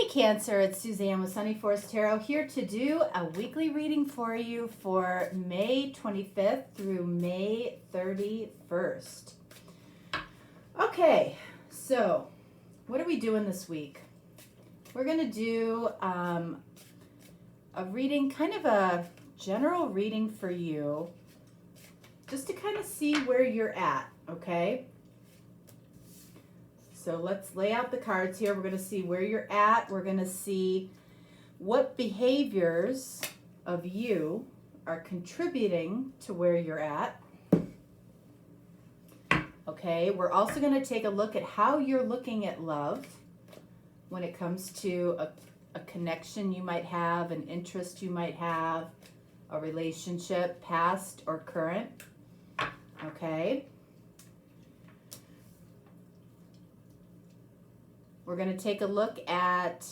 Cancer, it's Suzanne with Sunny Forest Tarot here to do a weekly reading for you for May 25th through May 31st. Okay, so what are we doing this week? We're going to do a reading, kind of a general reading for you, just to kind of see where you're at, okay? So let's lay out the cards here. We're going to see where you're at. We're going to see what behaviors of you are contributing to where you're at. Okay, we're also going to take a look at how you're looking at love when it comes to a connection you might have, an interest you might have, a relationship, past or current. Okay. We're going to take a look at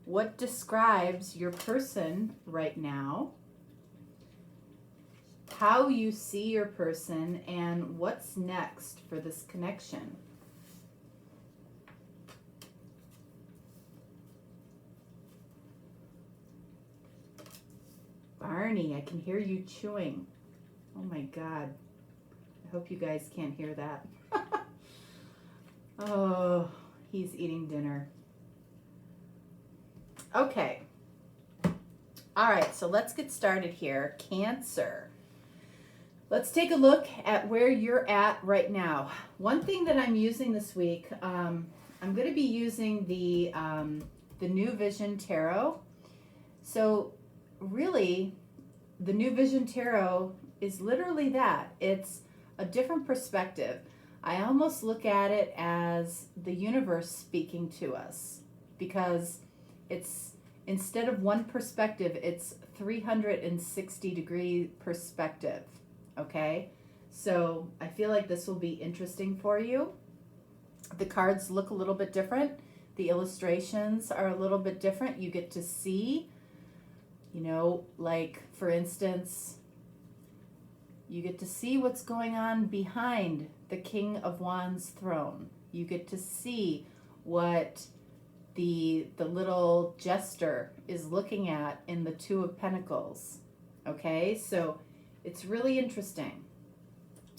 what describes your person right now, how you see your person, and what's next for this connection. Barney, I can hear you chewing. Oh my God. I hope you guys can't hear that. Oh. He's eating dinner. Okay. All right, so let's get started here. Cancer. Let's take a look at where you're at right now. One thing that I'm using this week, I'm going to be using the New Vision Tarot. So really, the New Vision Tarot is literally that. It's a different perspective. I almost look at it as the universe speaking to us, because it's, instead of one perspective, it's 360-degree perspective, okay? So I feel like this will be interesting for you. The cards look a little bit different. The illustrations are a little bit different. You get to see, you know, like for instance, you get to see what's going on behind the King of Wands throne. You get to see what the little jester is looking at in the Two of Pentacles. Okay, so it's really interesting.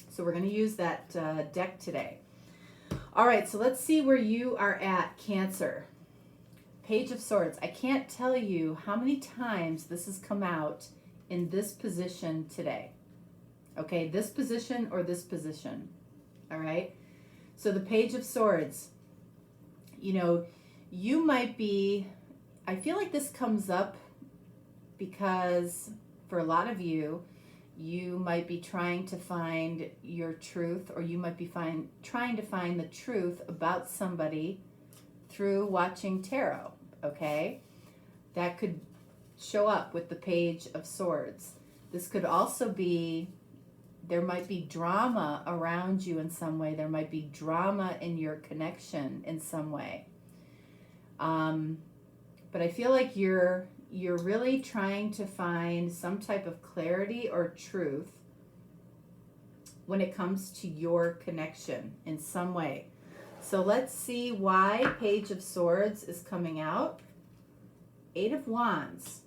So we're going to use that deck today. All right, so let's see where you are at, Cancer. Page of Swords. I can't tell you how many times this has come out in this position today. Okay, this position or this position. All right, so the Page of Swords, you know, you might be, I feel like this comes up because for a lot of you, you might be trying to find your truth, or you might be trying to find the truth about somebody through watching tarot, okay? That could show up with the Page of Swords. This could also be, there might be drama around you in some way. There might be drama in your connection in some way. But I feel like you're really trying to find some type of clarity or truth when it comes to your connection in some way. So let's see why Page of Swords is coming out. Eight of Wands.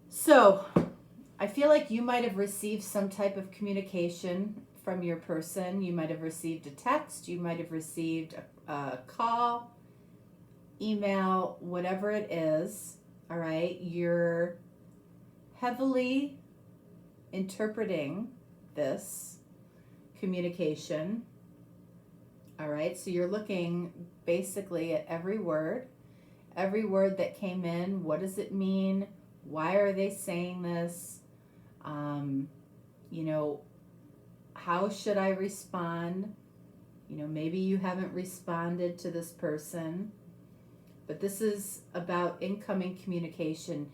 So I feel like you might have received some type of communication from your person. You might have received a text. You might have received a call, email, whatever it is. All right. You're heavily interpreting this communication. All right. So you're looking basically at every word that came in. What does it mean? Why are they saying this? You know, how should I respond? You know, maybe you haven't responded to this person, but this is about incoming communication.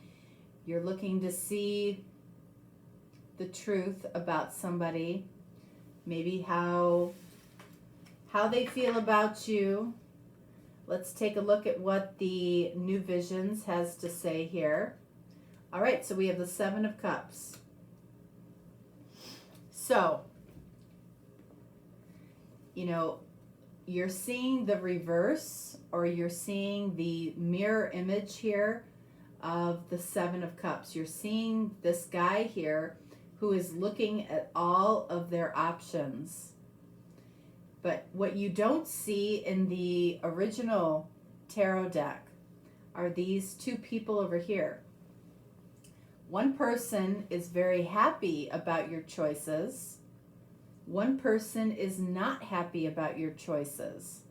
You're looking to see the truth about somebody, maybe how they feel about you. Let's take a look at what the New Visions has to say here. All right, so we have the Seven of Cups. So, you know, you're seeing the reverse, or you're seeing the mirror image here of the Seven of Cups. You're seeing this guy here who is looking at all of their options. But what you don't see in the original tarot deck are these two people over here. One person is very happy about your choices. One person is not happy about your choices.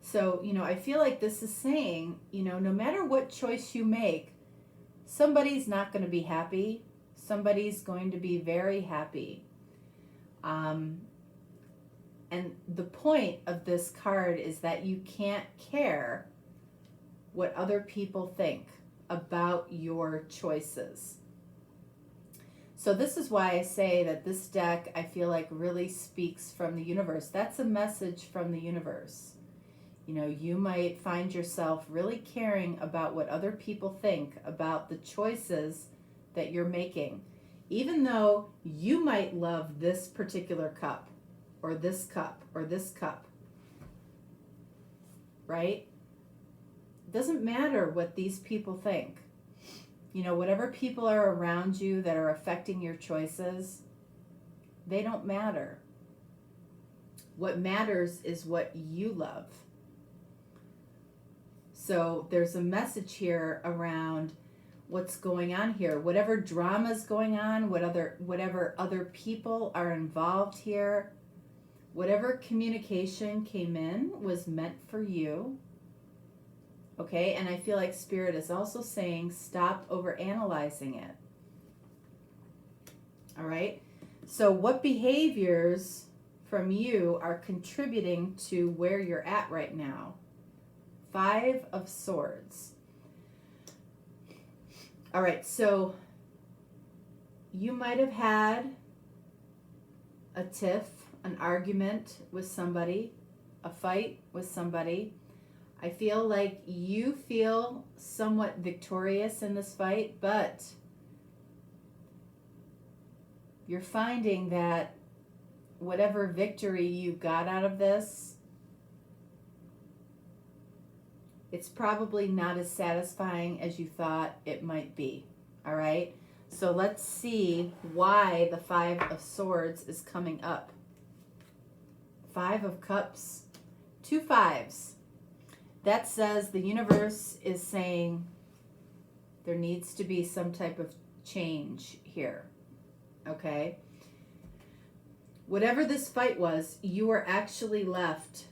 So, I feel like this is saying, no matter what choice you make, somebody's not going to be happy. Somebody's going to be very happy. And the point of this card is that you can't care what other people think about your choices. So this is why I say that this deck, I feel like, really speaks from the universe. That's a message from the universe. You might find yourself really caring about what other people think about the choices that you're making, even though you might love this particular cup, or this cup, or this cup, right? It doesn't matter what these people think. Whatever people are around you that are affecting your choices, they don't matter. What matters is what you love. So there's a message here around what's going on here. Whatever drama's going on, whatever other people are involved here, whatever communication came in was meant for you. Okay, and I feel like Spirit is also saying stop overanalyzing it. All right, so what behaviors from you are contributing to where you're at right now? 5 of Swords. All right, so you might have had a tiff, an argument with somebody, a fight with somebody. I feel like you feel somewhat victorious in this fight, but you're finding that whatever victory you got out of this, it's probably not as satisfying as you thought it might be. All right? So let's see why the 5 of Swords is coming up. 5 of Cups. 2 5s. That says the universe is saying there needs to be some type of change here. Okay? Whatever this fight was, you are actually left.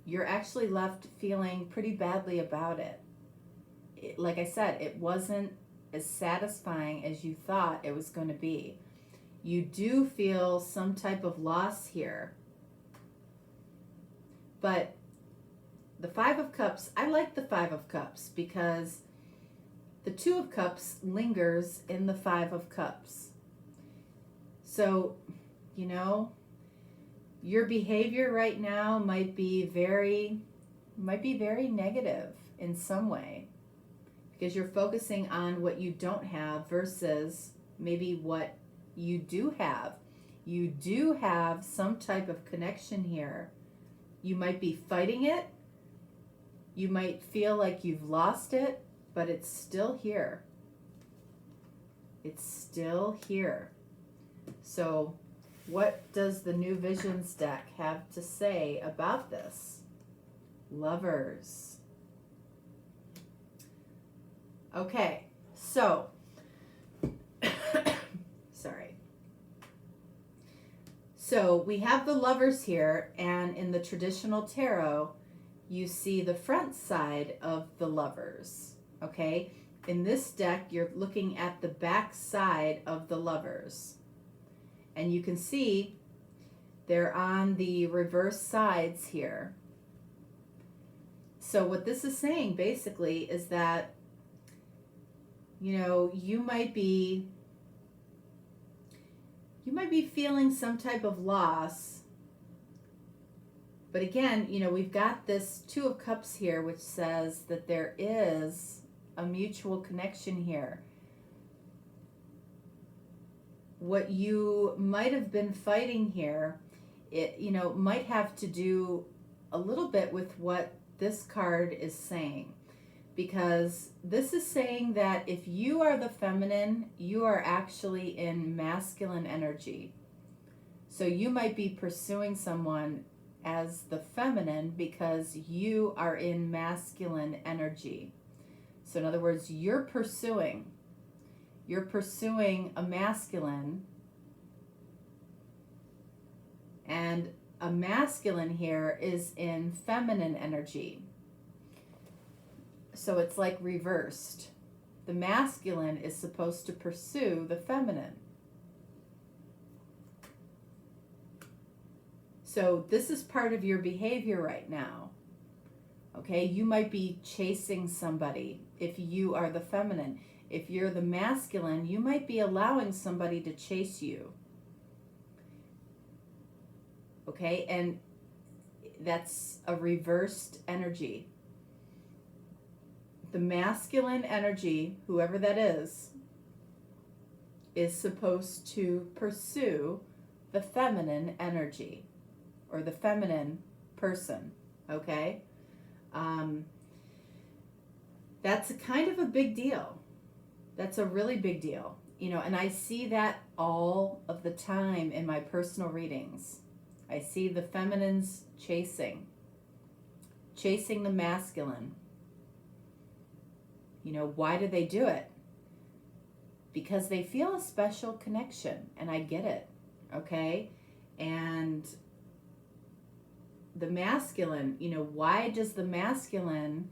You're actually left feeling pretty badly about it. Like I said, it wasn't as satisfying as you thought it was going to be. You do feel some type of loss here. But the 5 of Cups, I like the 5 of Cups because the 2 of Cups lingers in the 5 of Cups. So, your behavior right now might be very negative in some way because you're focusing on what you don't have versus maybe what you do have. You do have some type of connection here. You might be fighting it. You might feel like you've lost it, but it's still here. It's still here. So what does the New Visions deck have to say about this? Lovers. Okay, so, sorry. So we have the Lovers here, and in the traditional tarot, you see the front side of the Lovers, okay? In this deck, you're looking at the back side of the Lovers. And you can see they're on the reverse sides here. So what this is saying basically is that, you might be feeling some type of loss. But again, we've got this 2 of Cups here, which says that there is a mutual connection here. What you might have been fighting here it, might have to do a little bit with what this card is saying. Because this is saying that if you are the feminine, you are actually in masculine energy. So you might be pursuing someone as the feminine because you are in masculine energy. So in other words, you're pursuing a masculine, and a masculine here is in feminine energy. So it's like reversed. The masculine is supposed to pursue the feminine. So this is part of your behavior right now. Okay, you might be chasing somebody if you are the feminine. If you're the masculine, you might be allowing somebody to chase you. Okay, and that's a reversed energy. The masculine energy, whoever that is supposed to pursue the feminine energy or the feminine person, okay? That's a kind of a big deal. That's a really big deal. And I see that all of the time in my personal readings. I see the feminines chasing the masculine. Why do they do it? Because they feel a special connection, and I get it, okay? And the masculine, why does the masculine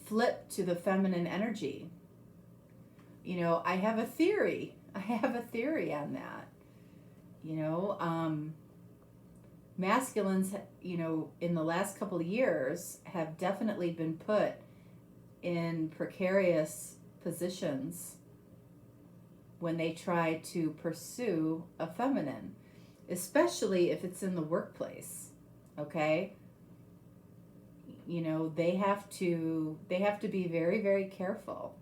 flip to the feminine energy? I have a theory. On that. Masculines, in the last couple of years have definitely been put in precarious positions when they try to pursue a feminine, especially if it's in the workplace. Okay? They have to be very, very careful.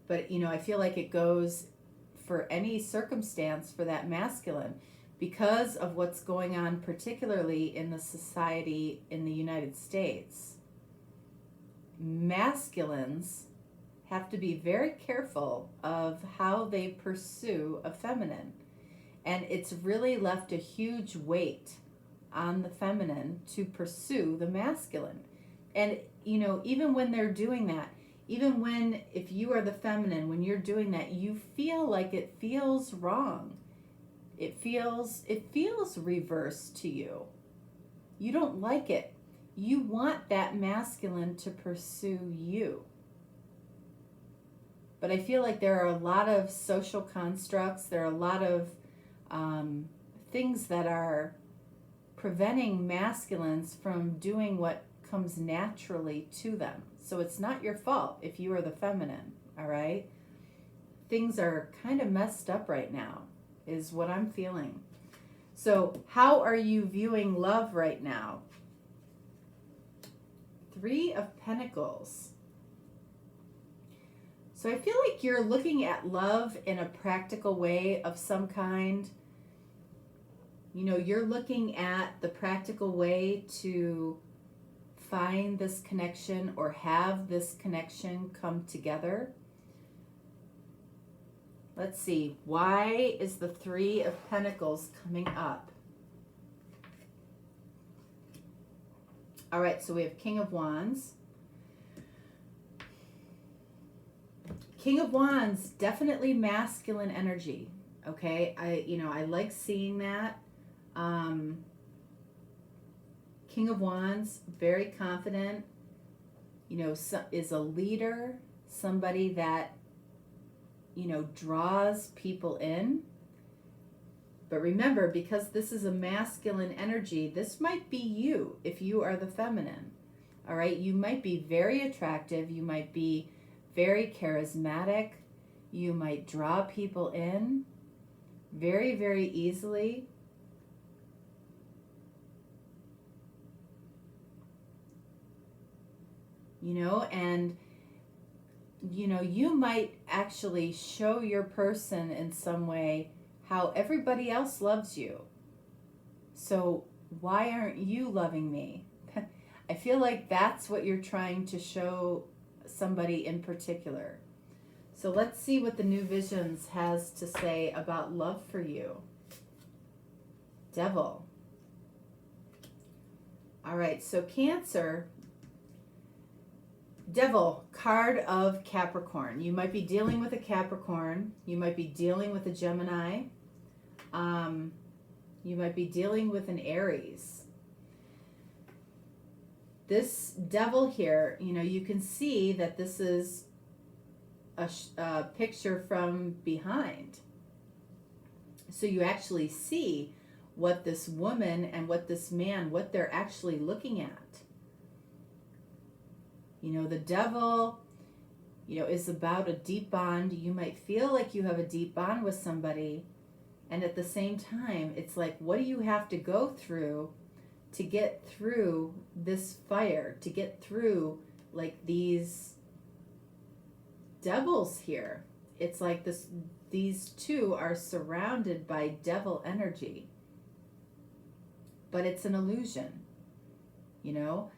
But I feel like it goes for any circumstance for that masculine because of what's going on, particularly in the society in the United States. Masculines have to be very careful of how they pursue a feminine. And it's really left a huge weight on the feminine to pursue the masculine. And, even when they're doing that, if you are the feminine, when you're doing that, you feel like it feels wrong. It feels reversed to you. You don't like it. You want that masculine to pursue you. But I feel like there are a lot of social constructs, there are a lot of things that are preventing masculines from doing what comes naturally to them. So it's not your fault if you are the feminine, all right? Things are kind of messed up right now, is what I'm feeling. So how are you viewing love right now? 3 of Pentacles. So I feel like you're looking at love in a practical way of some kind. You're looking at the practical way to find this connection or have this connection come together. Let's see, why is the 3 of Pentacles coming up? All right, so we have King of Wands. King of Wands, definitely masculine energy. Okay, I like seeing that. King of Wands, very confident, is a leader, somebody that, draws people in. But remember, because this is a masculine energy, this might be you if you are the feminine. All right, you might be very attractive, you might be very charismatic, you might draw people in very, very easily. And you might actually show your person in some way how everybody else loves you. So why aren't you loving me? I feel like that's what you're trying to show somebody in particular. So let's see what the New Visions has to say about love for you. Devil. All right, so Cancer. Devil, card of Capricorn. You might be dealing with a Capricorn. You might be dealing with a Gemini. You might be dealing with an Aries. This devil here, you know, you can see that this is a picture from behind. So you actually see what this woman and what this man, what they're actually looking at. You know, the devil, you know, is about a deep bond. You might feel like you have a deep bond with somebody. And at the same time, it's like, what do you have to go through to get through this fire, to get through like these devils here? It's like these two are surrounded by devil energy. But it's an illusion, you know?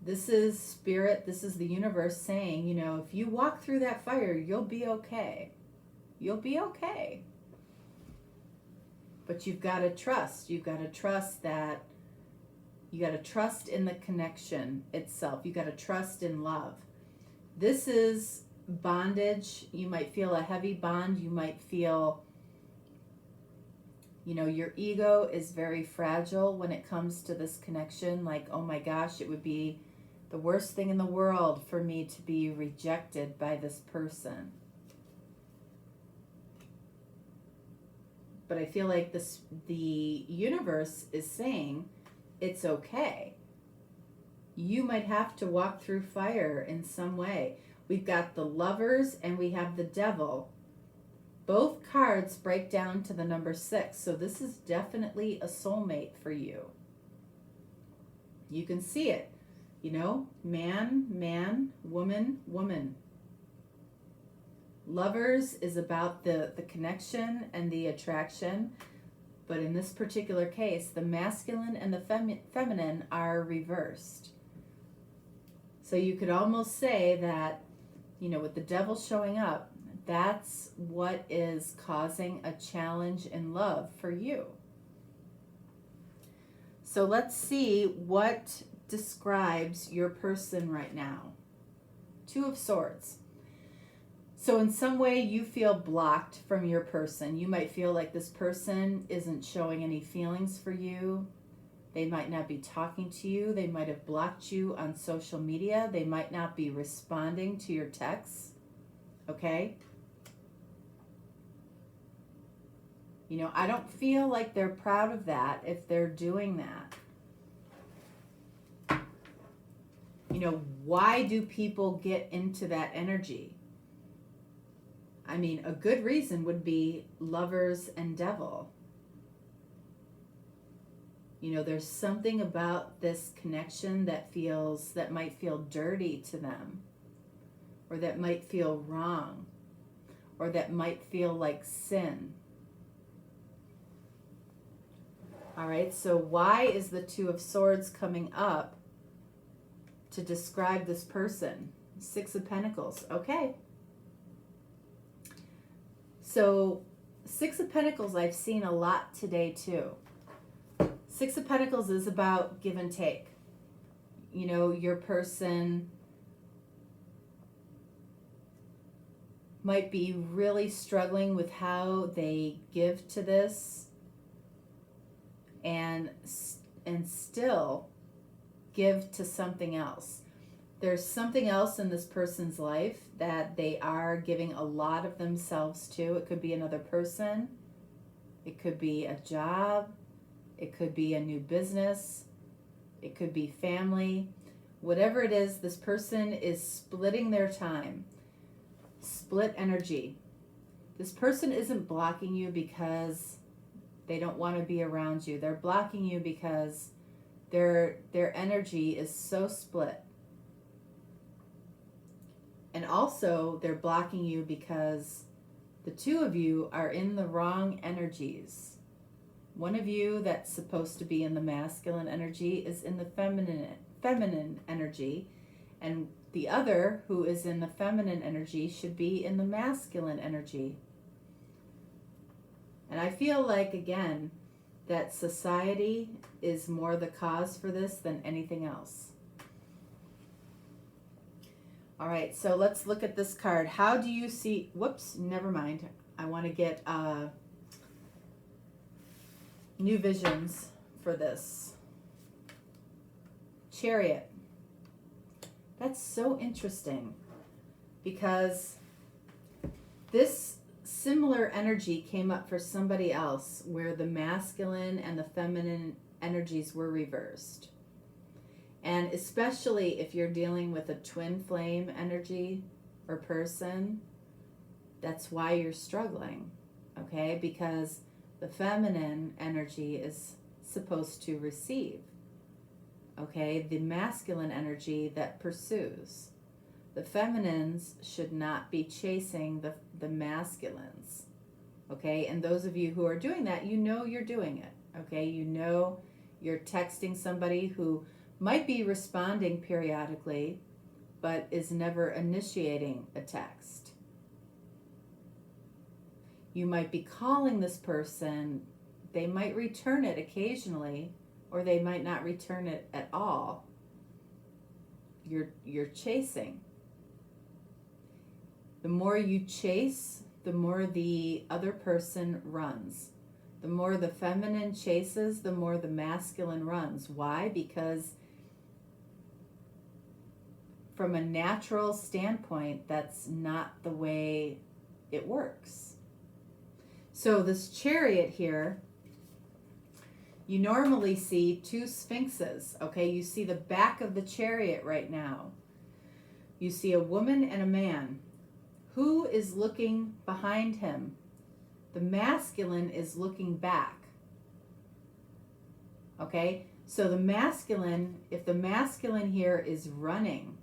This is spirit, this is the universe saying, you know, if you walk through that fire, you'll be okay. You'll be okay. But you've got to trust. You've got to trust that, you got to trust in the connection itself. You got to trust in love. This is bondage. You might feel a heavy bond. You might feel, you know, your ego is very fragile when it comes to this connection. Like, oh my gosh, it would be the worst thing in the world for me to be rejected by this person. But I feel like the universe is saying it's okay. You might have to walk through fire in some way. We've got the Lovers and we have the Devil. Both cards break down to the number 6. So this is definitely a soulmate for you. You can see it. You know, man, man, woman, woman. Lovers is about the connection and the attraction. But in this particular case, the masculine and the feminine are reversed. So you could almost say that, you know, with the devil showing up, that's what is causing a challenge in love for you. So let's see what describes your person right now. 2 of Swords. So in some way you feel blocked from your person. You might feel like this person isn't showing any feelings for you. They might not be talking to you. They might have blocked you on social media. They might not be responding to your texts. Okay? You know, I don't feel like they're proud of that if they're doing that. You know, why do people get into that energy? I mean, a good reason would be Lovers and Devil. You know, there's something about this connection that might feel dirty to them, or that might feel wrong, or that might feel like sin. All right, so why is the 2 of Swords coming up to describe this person? 6 of Pentacles. Okay. So 6 of Pentacles I've seen a lot today too. 6 of Pentacles is about give and take. You know, your person might be really struggling with how they give to this and still give to something else. There's something else in this person's life that they are giving a lot of themselves to. It could be another person. It could be a job. It could be a new business. It could be family. Whatever it is, this person is splitting their time. Split energy. This person isn't blocking you because they don't want to be around you. They're blocking you because their energy is so split. And also, they're blocking you because The two of you are in the wrong energies. One of you that's supposed to be in the masculine energy is in the feminine energy, and the other who is in the feminine energy should be in the masculine energy. And I feel like, again, that society is more the cause for this than anything else. All right, so let's look at this card. How do you see, whoops, never mind. I want to get new visions for this. Chariot. That's so interesting because this similar energy came up for somebody else where the masculine and the feminine energies were reversed. And especially if you're dealing with a twin flame energy or person, that's why you're struggling, okay? Because the feminine energy is supposed to receive, okay? The masculine energy that pursues. The feminines should not be chasing the masculines, okay? And those of you who are doing that, you know you're doing it, okay? You know you're texting somebody who might be responding periodically, but is never initiating a text. You might be calling this person, they might return it occasionally, or they might not return it at all. You're chasing. The more you chase, the more the other person runs. The more the feminine chases, the more the masculine runs. Why? Because from a natural standpoint, that's not the way it works. So this Chariot here, you normally see two sphinxes, okay? You see the back of the Chariot right now. You see a woman and a man. Who is looking behind him? The masculine is looking back, okay? So the masculine, if the masculine here is running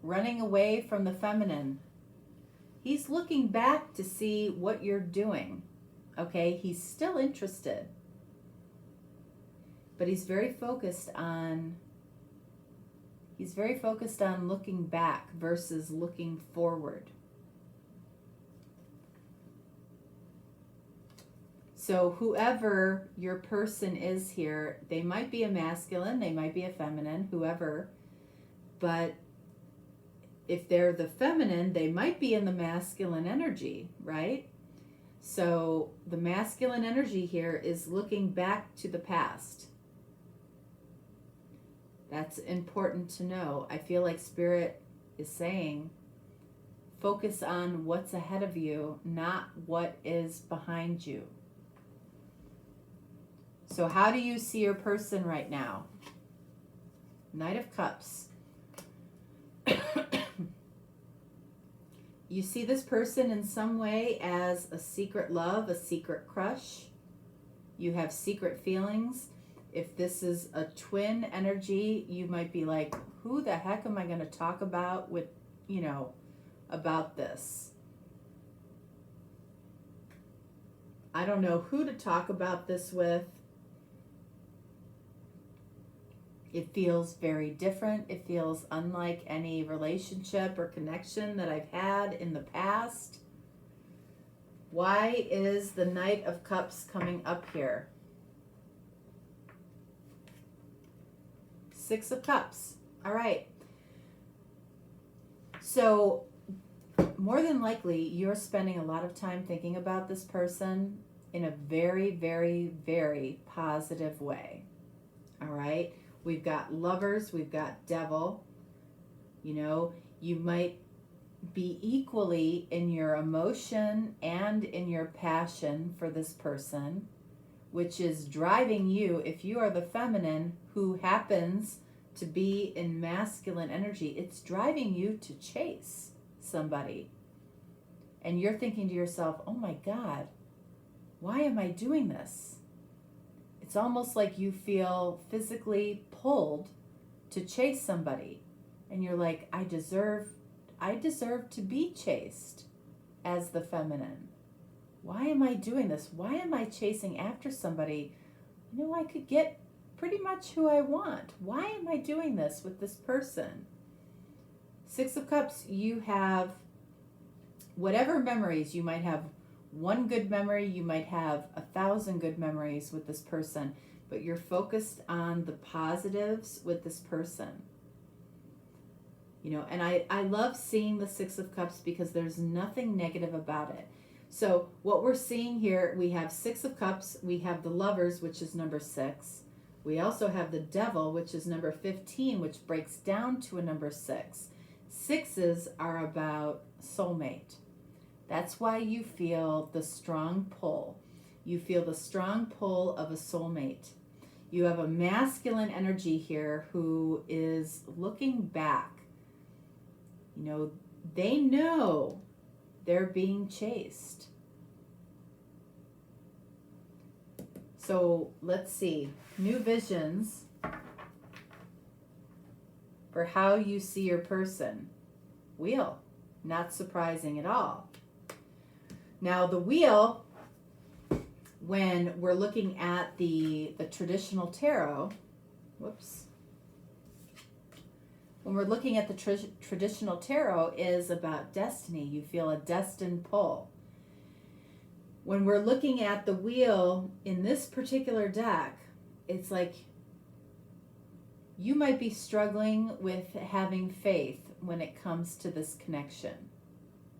away from the feminine, he's looking back to see what you're doing, okay? He's still interested, but he's very focused on looking back versus looking forward. So whoever your person is here, they might be a masculine, they might be a feminine, whoever, but if they're the feminine, they might be in the masculine energy, right? So the masculine energy here is looking back to the past. That's important to know. I feel like Spirit is saying, focus on what's ahead of you, not what is behind you. So how do you see your person right now? Knight of Cups. You see this person in some way as a secret love, a secret crush. You have secret feelings. If this is a twin energy, you might be like, who the heck am I going to talk about with, about this? I don't know who to talk about this with. It feels very different. It feels unlike any relationship or connection that I've had in the past. Why is the Knight of Cups coming up here? Six of Cups. All right. So more than likely, you're spending a lot of time thinking about this person in a very, very, very positive way. All right. We've got Lovers, we've got Devil. You might be equally in your emotion and in your passion for this person, which is driving you, if you are the feminine who happens to be in masculine energy, it's driving you to chase somebody. And you're thinking to yourself, oh my God, why am I doing this? It's almost like you feel physically pulled to chase somebody. And you're like, I deserve to be chased. as the feminine? Why am I doing this? Why am I chasing after somebody? You know, I could get pretty much who I want. Why am I doing this with this person? Six of Cups, you have whatever memories. You might have one good memory, you might have 1,000 good memories with this person, but you're focused on the positives with this person. You know, and I love seeing the Six of Cups because there's nothing negative about it. So what we're seeing here, we have Six of Cups, we have the Lovers, which is number 6. We also have the Devil, which is number 15, which breaks down to a number 6. Sixes are about soulmate. That's why you feel the strong pull. You feel the strong pull of a soulmate. You have a masculine energy here who is looking back. You know, they know they're being chased. So let's see. New visions for how you see your person. Wheel. Not surprising at all. Now the wheel, when we're looking at the traditional tarot, when we're looking at the traditional tarot, is about destiny. You feel a destined pull. When we're looking at the wheel in this particular deck, it's like you might be struggling with having faith when it comes to this connection.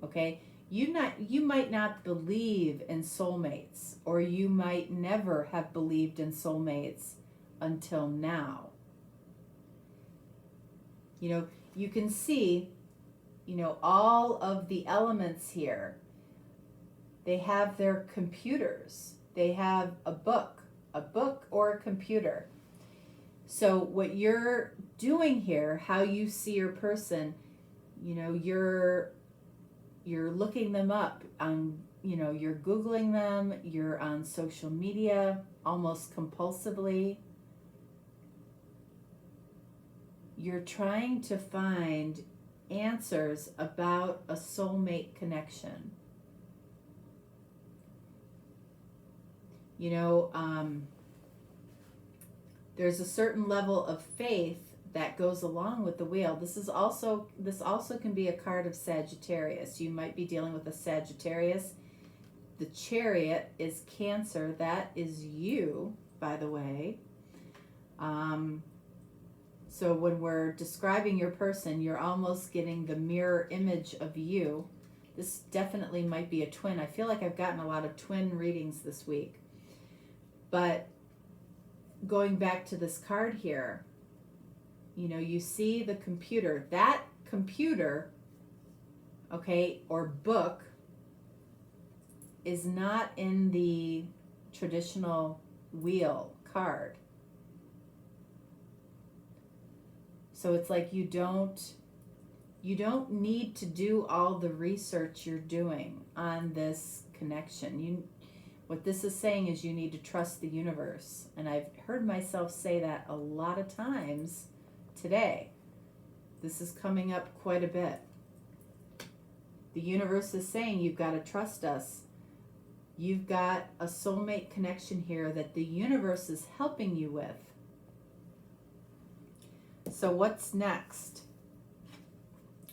Okay? You might not believe in soulmates, or you might never have believed in soulmates until now. You know, you can see, you know, all of the elements here. They have their computers. They have a book or a computer. So what you're doing here, how you see your person, you know, you're looking them up on, you know, you're Googling them, you're on social media almost compulsively. You're trying to find answers about a soulmate connection. You know, there's a certain level of faith that goes along with the wheel. This also can be a card of Sagittarius. You might be dealing with a Sagittarius. The Chariot is Cancer. That is you, by the way. So when we're describing your person, you're almost getting the mirror image of you. This definitely might be a twin. I feel like I've gotten a lot of twin readings this week. But going back to this card here, you know, you see the computer. That computer, okay, or book, is not in the traditional wheel card. So it's like you don't need to do all the research you're doing on this connection. What this is saying is you need to trust the universe. And I've heard myself say that a lot of times today. This is coming up quite a bit. The universe is saying you've got to trust us. You've got a soulmate connection here that the universe is helping you with. So what's next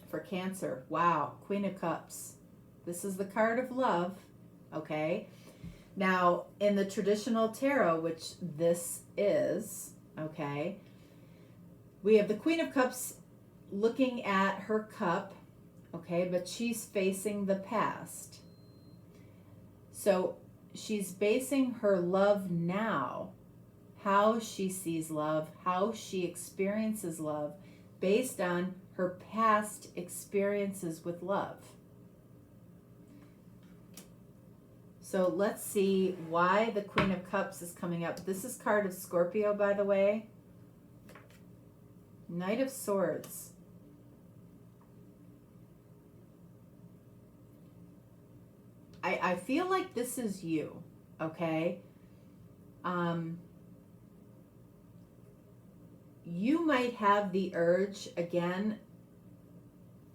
for Cancer? Wow, Queen of Cups. This is the card of love, okay? Now, in the traditional tarot, which this is, okay, we have the Queen of Cups looking at her cup, okay, but she's facing the past. So she's basing her love now, how she sees love, how she experiences love, based on her past experiences with love. So let's see why the Queen of Cups is coming up. This is card of Scorpio, by the way. Knight of Swords. I feel like this is you, okay? You might have the urge, again,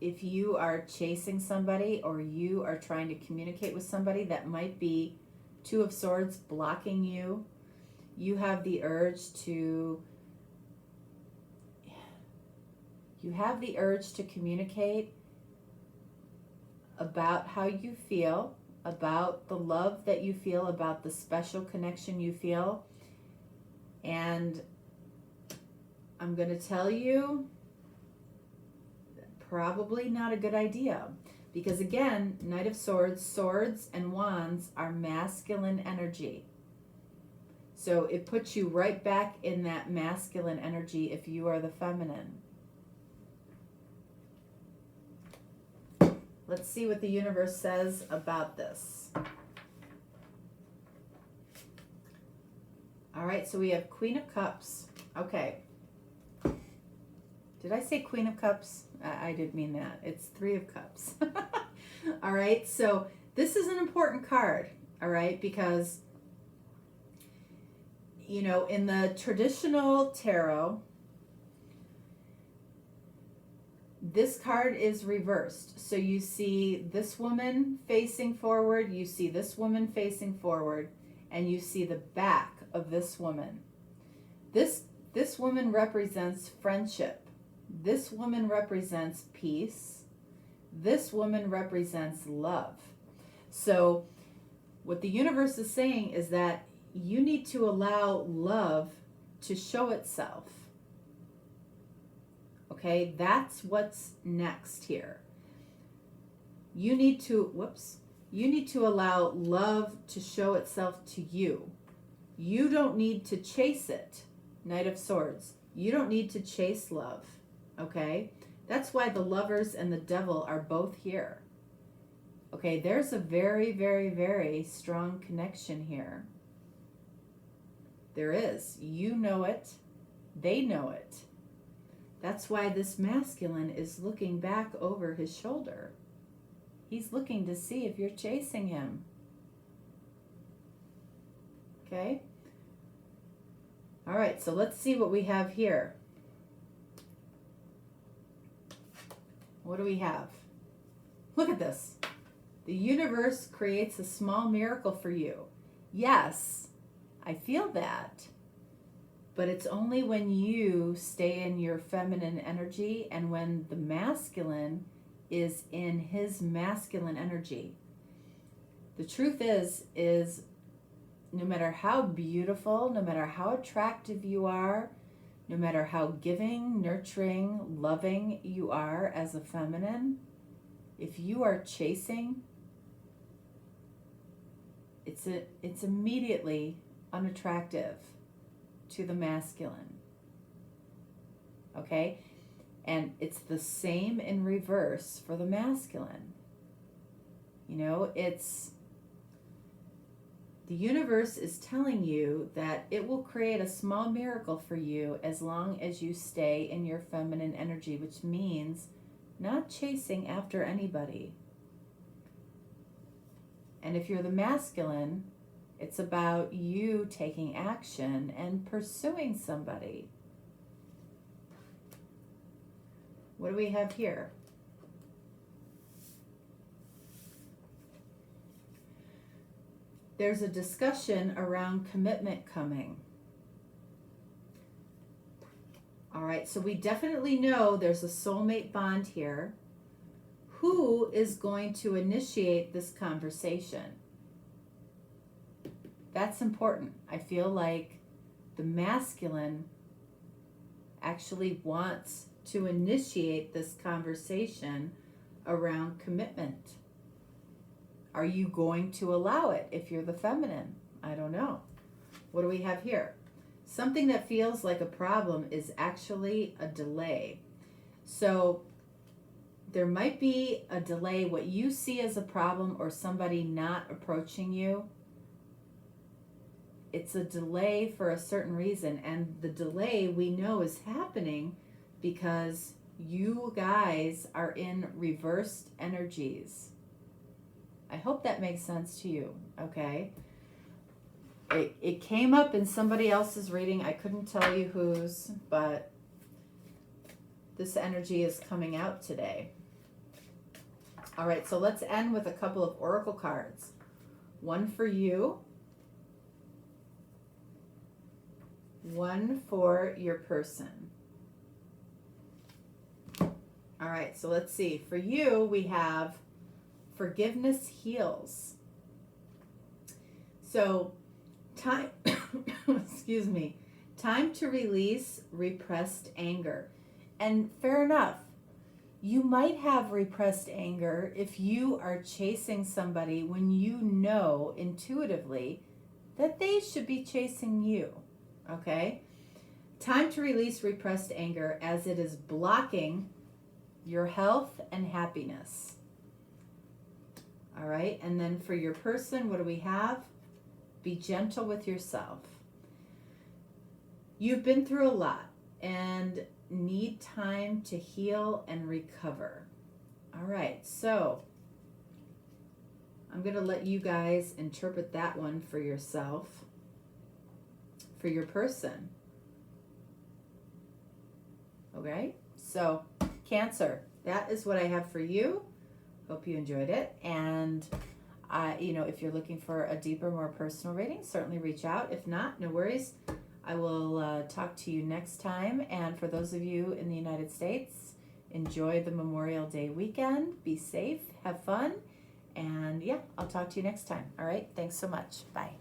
if you are chasing somebody or you are trying to communicate with somebody, that might be Two of Swords blocking you. You have the urge to communicate about how you feel, about the love that you feel, about the special connection you feel. And I'm going to tell you, probably not a good idea. Because again, Knight of Swords, swords and wands are masculine energy. So it puts you right back in that masculine energy if you are the feminine. Let's see what the universe says about this. All right, so we have Queen of Cups. Okay. Did I say Queen of Cups? I didn't mean that. It's Three of Cups. All right, so this is an important card, all right, because, you know, in the traditional tarot, this card is reversed. So you see this woman facing forward, you see this woman facing forward, and you see the back of this woman. This woman represents friendship. This woman represents peace. This woman represents love. So what the universe is saying is that you need to allow love to show itself. Okay, that's what's next here. You need to allow love to show itself to you. You don't need to chase it, Knight of Swords. You don't need to chase love, okay? That's why the Lovers and the Devil are both here. Okay, there's a very, very, very strong connection here. There is. You know it. They know it. That's why this masculine is looking back over his shoulder. He's looking to see if you're chasing him. Okay? All right, so let's see what we have here. What do we have? Look at this. The universe creates a small miracle for you. Yes, I feel that. But it's only when you stay in your feminine energy and when the masculine is in his masculine energy. The truth is no matter how beautiful, no matter how attractive you are, no matter how giving, nurturing, loving you are as a feminine, if you are chasing, it's immediately unattractive to the masculine. Okay? And it's the same in reverse for the masculine. You know, the universe is telling you that it will create a small miracle for you as long as you stay in your feminine energy, which means not chasing after anybody. And if you're the masculine, it's about you taking action and pursuing somebody. What do we have here? There's a discussion around commitment coming. All right, so we definitely know there's a soulmate bond here. Who is going to initiate this conversation? That's important. I feel like the masculine actually wants to initiate this conversation around commitment. Are you going to allow it if you're the feminine? I don't know. What do we have here? Something that feels like a problem is actually a delay. So there might be a delay. What you see as a problem or somebody not approaching you, it's a delay for a certain reason. And the delay we know is happening because you guys are in reversed energies. I hope that makes sense to you, okay? It came up in somebody else's reading. I couldn't tell you whose, but this energy is coming out today. All right, so let's end with a couple of oracle cards. One for you, one for your person. All right, so let's see. For you, we have forgiveness heals. So time, excuse me, time to release repressed anger. And fair enough. You might have repressed anger if you are chasing somebody when you know intuitively that they should be chasing you, okay? Time to release repressed anger as it is blocking your health and happiness. All right, and then for your person, what do we have? Be gentle with yourself. You've been through a lot and need time to heal and recover. All right, so I'm going to let you guys interpret that one for yourself. For your person. Okay, so Cancer, that is what I have for you. Hope you enjoyed it. And if you're looking for a deeper, more personal reading, certainly reach out. If not, no worries. I will talk to you next time. And for those of you in the United States, enjoy the Memorial Day weekend. Be safe, have fun. And yeah, I'll talk to you next time. All right, thanks so much. Bye.